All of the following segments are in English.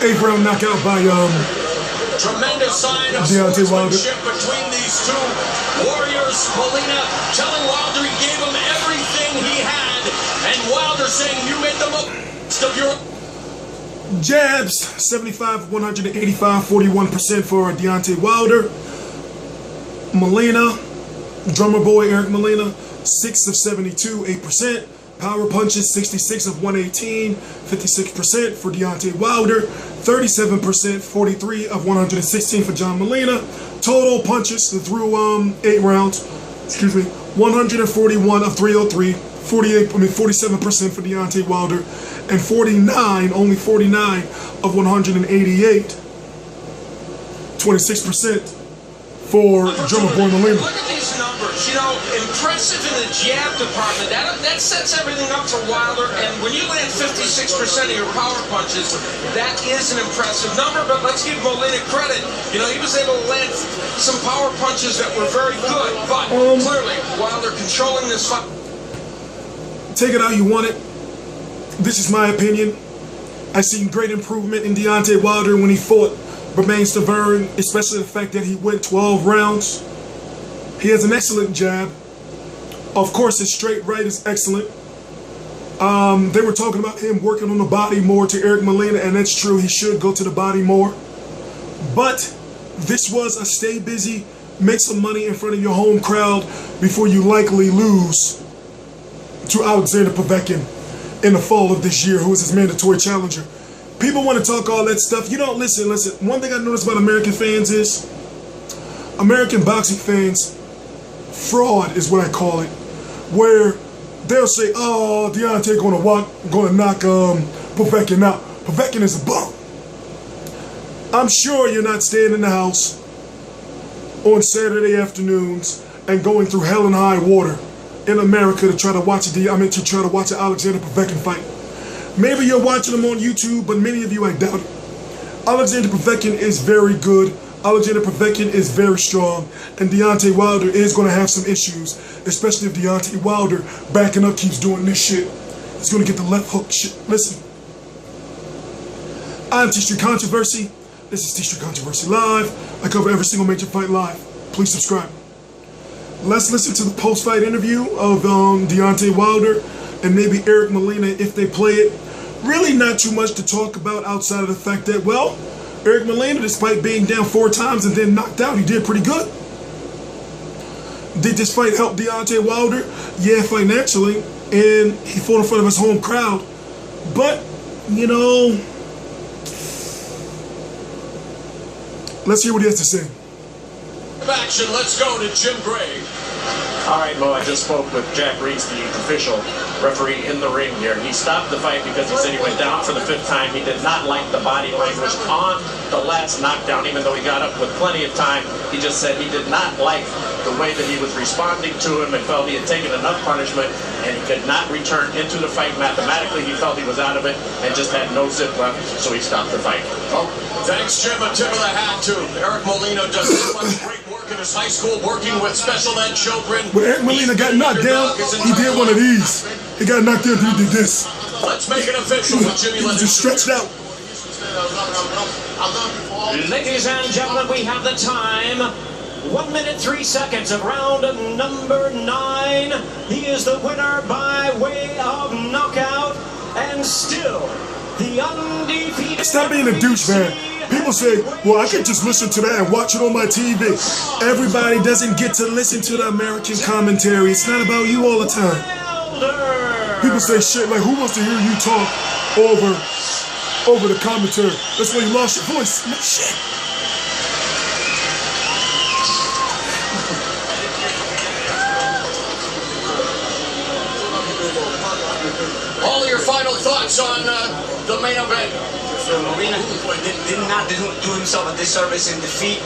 8th round knockout by tremendous sign of Deontay Wilder. sportsmanship between these two warriors. Molina telling Wilder he gave him everything he had, and Wilder saying you made the most of your jabs. 75 185, 41% for Deontay Wilder. Molina, drummer boy Eric Molina, 6 of 72, 8%. Power punches, 66 of 118, 56% for Deontay Wilder. 37%, 43 of 116 for John Molina. Total punches through 8 rounds, 141 of 303, 47% for Deontay Wilder, and only 49 of 188, 26% for drummer boy Molina. Look at these numbers, you know, impressive in the jab department. That sets everything up for Wilder, and when you land 56% of your power punches, that is an impressive number, but let's give Molina credit. You know, he was able to land some power punches that were very good, but clearly Wilder controlling this fight. Take it how you want it. This is my opinion. I've seen great improvement in Deontay Wilder when he fought Bermain Stavern, especially the fact that he went 12 rounds. He has an excellent jab. Of course, his straight right is excellent. They were talking about him working on the body more to Eric Molina, and that's true. He should go to the body more. But this was a stay busy, make some money in front of your home crowd before you likely lose to Alexander Povetkin in the fall of this year, who is his mandatory challenger. People want to talk all that stuff. You don't listen. One thing I noticed about American fans is American boxing fans, fraud is what I call it, where they'll say, "Oh, Deontay gonna knock Povetkin out. Povetkin is a bum." I'm sure you're not staying in the house on Saturday afternoons and going through hell and high water in America to try to watch an Alexander Povetkin fight. Maybe you're watching them on YouTube, but many of you, I doubt it. Alexander Povetkin is very good. Alexander Povetkin is very strong. And Deontay Wilder is going to have some issues, especially if Deontay Wilder backing up keeps doing this shit. He's going to get the left hook shit. Listen. I'm T-Street Controversy. This is T-Street Controversy Live. I cover every single major fight live. Please subscribe. Let's listen to the post-fight interview of Deontay Wilder and maybe Eric Molina if they play it. Really not too much to talk about outside of the fact that, well, Eric Molina, despite being down 4 times and then knocked out, he did pretty good. Did this fight help Deontay Wilder? Yeah, financially, and he fought in front of his home crowd. But, you know, let's hear what he has to say. Action, let's go to Jim Gray. All right, Mo, I just spoke with Jack Reese, the official referee in the ring here. He stopped the fight because he said he went down for the 5th time. He did not like the body language on the last knockdown, even though he got up with plenty of time. He just said he did not like the way that he was responding to him and felt he had taken enough punishment and he could not return into the fight. Mathematically, he felt he was out of it and just had no zip left, so he stopped the fight. Oh, thanks, Jim. A tip of the hat to Eric Molina. Does so much great work in his high school working with special ed children. When Eric Molina got knocked down, he did one of these. He got knocked down, he did this. Let's make it official with Jimmy. He just stretched out. Ladies and gentlemen, we have the time. 1 minute 3 seconds of round number 9. He is the winner by way of knockout, and still the undefeated. Stop being a douche, man. People say, well, I can just listen to that and watch it on my TV. Everybody doesn't get to listen to the American commentary. It's not about you all the time. People say shit like, who wants to hear you talk over the commentary? That's why you lost your voice. Shit. All your final thoughts on the main event. Molina did not do himself a disservice in defeat.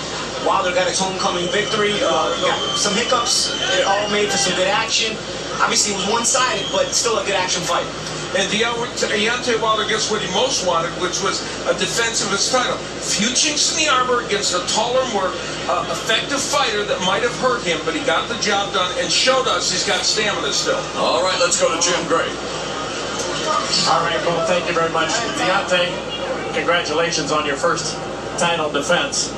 Wilder got his homecoming victory. Got some hiccups. It all made for some good action. Obviously, it was one-sided, but still a good action fight. And Deontay Wilder gets what he most wanted, which was a defense of his title. Few chinks in the armor against a taller, more effective fighter that might have hurt him, but he got the job done and showed us he's got stamina still. All right, let's go to Jim Gray. All right, well, thank you very much. Deontay, congratulations on your first title defense.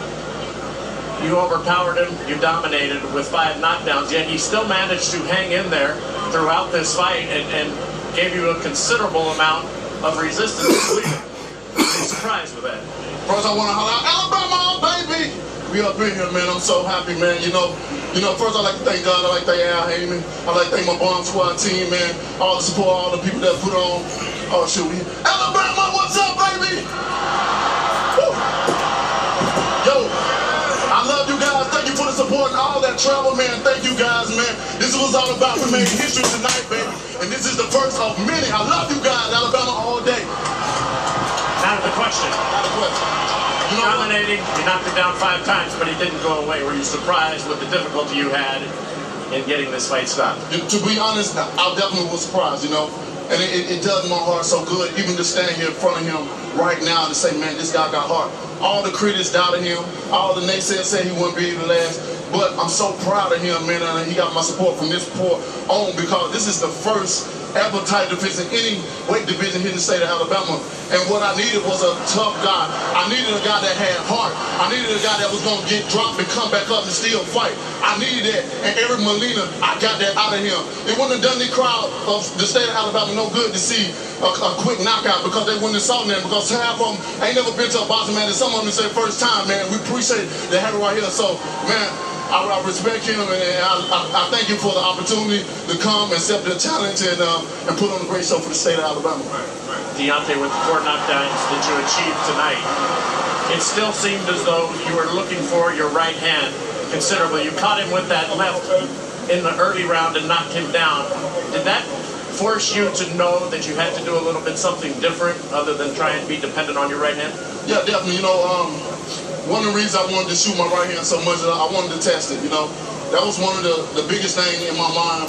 You overpowered him, you dominated with 5 knockdowns, yet he still managed to hang in there throughout this fight and gave you a considerable amount of resistance. I'm surprised with that. First I want to holler out, Alabama, baby! We up in here, man. I'm so happy, man. You know, first I like to thank God. I like to thank Al Heyman. I like to thank my Bomb Squad team, man. All the support, all the people that put on. Oh, shoot. Alabama, what's up, baby? Woo. Yo, I love you guys. Thank you for the support and all that travel, man. Thank you guys, man. This is what it's all about. We made history tonight, baby. And this is the first of many. I love you guys. Alabama all day. Now to the question. You know, dominating, you knocked him down 5 times, but he didn't go away. Were you surprised with the difficulty you had in getting this fight stopped? To be honest, I definitely was surprised, you know. And it does my heart so good, even to stand here in front of him right now and say, man, this guy got heart. All the critics doubted him. All the naysayers said he wouldn't be able to last. But I'm so proud of him, man, and he got my support from this point on because this is the first ever title defense in any weight division here in the state of Alabama. And what I needed was a tough guy. I needed a guy that had heart. I needed a guy that was going to get dropped and come back up and still fight. I needed that. And Eric Molina, I got that out of him. It wouldn't have done the crowd of the state of Alabama no good to see a quick knockout because they wouldn't have saw them. Because half of them ain't never been to a boxing match. And some of them say first time, man. We appreciate they have it right here. So, man, I respect him, and I thank him for the opportunity to come and accept the challenge and put on a great show for the state of Alabama. Deontay, with the 4 knockdowns that you achieved tonight, it still seemed as though you were looking for your right hand considerably. You caught him with that left in the early round and knocked him down. Did that force you to know that you had to do a little bit something different other than try and be dependent on your right hand? Yeah, definitely. You know, one of the reasons I wanted to shoot my right hand so much is I wanted to test it, you know. That was one of the biggest things in my mind.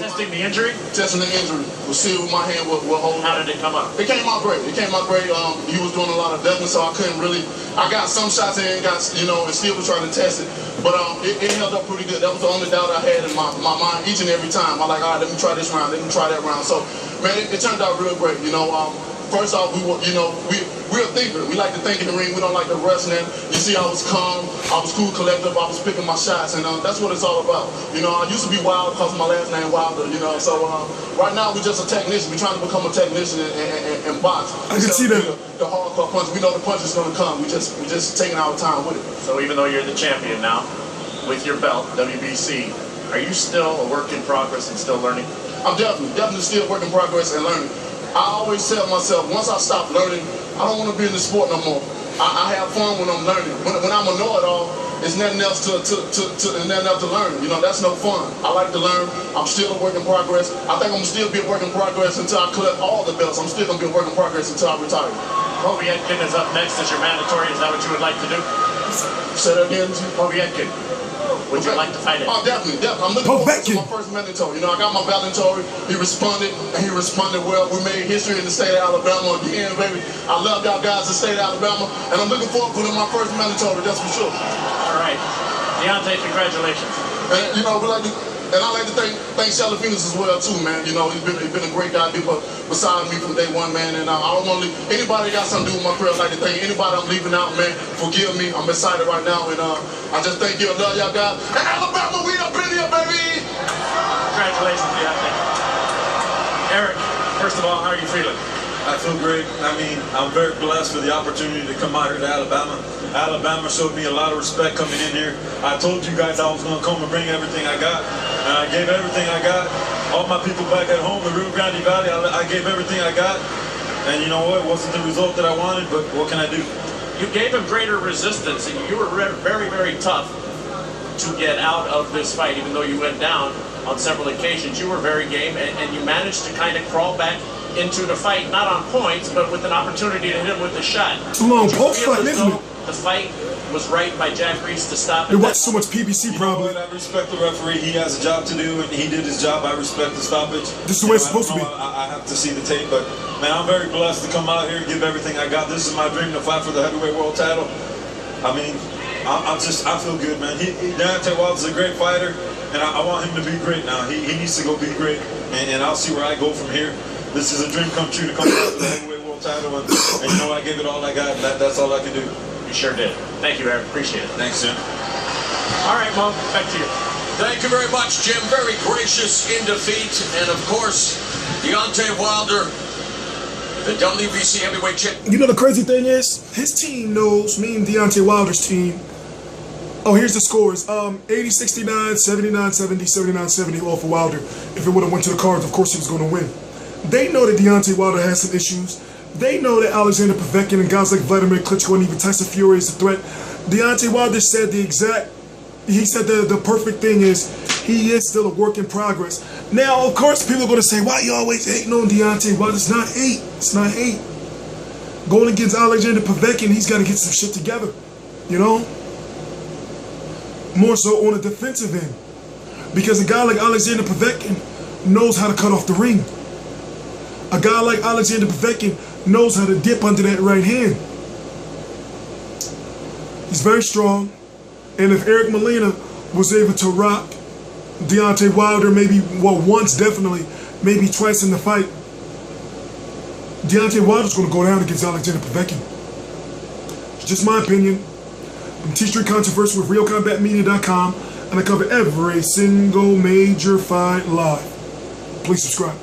Testing the injury? Testing the injury. We'll see if my hand will hold. How did it come up? It came out great. It came out great. He was doing a lot of ducking, so I couldn't really. I got some shots in, and still was trying to test it. But it held up pretty good. That was the only doubt I had in my mind each and every time. I'm like, all right, let me try this round. Let me try that round. So, man, it turned out real great, you know. First off, we're a thinker. We like to think in the ring. We don't like to wrestling. You see, I was calm. I was cool, collective. I was picking my shots, and that's what it's all about. You know, I used to be Wild because my last name Wilder. You know, so right now we're just a technician. We're trying to become a technician and box. I can see that. The hardcore punch. We know the punch is going to come. We're just taking our time with it. So even though you're the champion now, with your belt, WBC, are you still a work in progress and still learning? I'm definitely still a work in progress and learning. I always tell myself, once I stop learning, I don't want to be in the sport no more. I have fun when I'm learning. When I'm a know-it-all, it's nothing else to learn. You know, that's no fun. I like to learn. I'm still a work in progress. I think I'm still be a work in progress until I collect all the belts. I'm still gonna be a work in progress until I retire. Povetkin is up next as your mandatory. Is that what you would like to do? Say that again. Povetkin. Would you like to fight it? Oh, definitely. I'm looking forward to my first mandatory. You know, I got my mandatory. He responded, and he responded well. We made history in the state of Alabama again, baby. I love y'all guys in the state of Alabama, and I'm looking forward to putting my first mandatory. That's for sure. All right, Deontay, congratulations. And you know, I like to thank Shelly Phoenix as well too, man. You know, he's been a great guy beside me from day one, man. And I don't want to leave anybody that got something to do with my career. I'd like to thank anybody I'm leaving out, man. Forgive me. I'm excited right now, and I just thank you. I love y'all guys. And Alabama, we up in here, baby. Congratulations, Deontay. Eric, first of all, how are you feeling? I feel great. I mean, I'm very blessed for the opportunity to come out here to Alabama. Alabama showed me a lot of respect coming in here. I told you guys I was going to come and bring everything I got. And I gave everything I got. All my people back at home in Rio Grande Valley, I gave everything I got. And you know what? It wasn't the result that I wanted, but what can I do? You gave him greater resistance, and you were very, very tough to get out of this fight, even though you went down on several occasions. You were very game, and you managed to kind of crawl back into the fight, not on points, but with an opportunity to hit him with a shot. It's a long post fight, isn't it? The fight was right by Jack Reese to stop it. They watched so much PBC, probably. I respect the referee. He has a job to do, and he did his job. I respect the stoppage. This is the way it's supposed to be. I have to see the tape, but man, I'm very blessed to come out here and give everything I got. This is my dream to fight for the heavyweight world title. I mean, I feel good, man. Deontay Wilder's a great fighter, and I want him to be great now. He needs to go be great, and I'll see where I go from here. This is a dream come true to come out to the heavyweight world world title, and you know, I gave it all I got, and that's all I can do. You sure did. Thank you, Eric. Appreciate it. Thanks, Jim. All right, Mo, back to you. Thank you very much, Jim. Very gracious in defeat. And of course, Deontay Wilder, the WBC Heavyweight Champion. You know the crazy thing is, his team knows, me and Deontay Wilder's team. Oh, here's the scores. 80-69, 79-70, 79-70 all for Wilder. If it would have went to the cards, of course he was going to win. They know that Deontay Wilder has some issues. They know that Alexander Povetkin and guys like Vladimir Klitschko and even Tyson Fury is a threat. Deontay Wilder said the perfect thing is he is still a work in progress. Now, of course, people are going to say, why you always hating on Deontay Wilder? It's not hate. It's not hate. Going against Alexander Povetkin, he's got to get some shit together. You know? More so on the defensive end. Because a guy like Alexander Povetkin knows how to cut off the ring. A guy like Alexander Povetkin knows how to dip under that right hand. He's very strong. And if Eric Molina was able to rock Deontay Wilder once definitely, maybe twice in the fight, Deontay Wilder's going to go down against Alexander Povetkin. It's just my opinion. I'm T-Street Controversy with RealCombatMedia.com, and I cover every single major fight live. Please subscribe.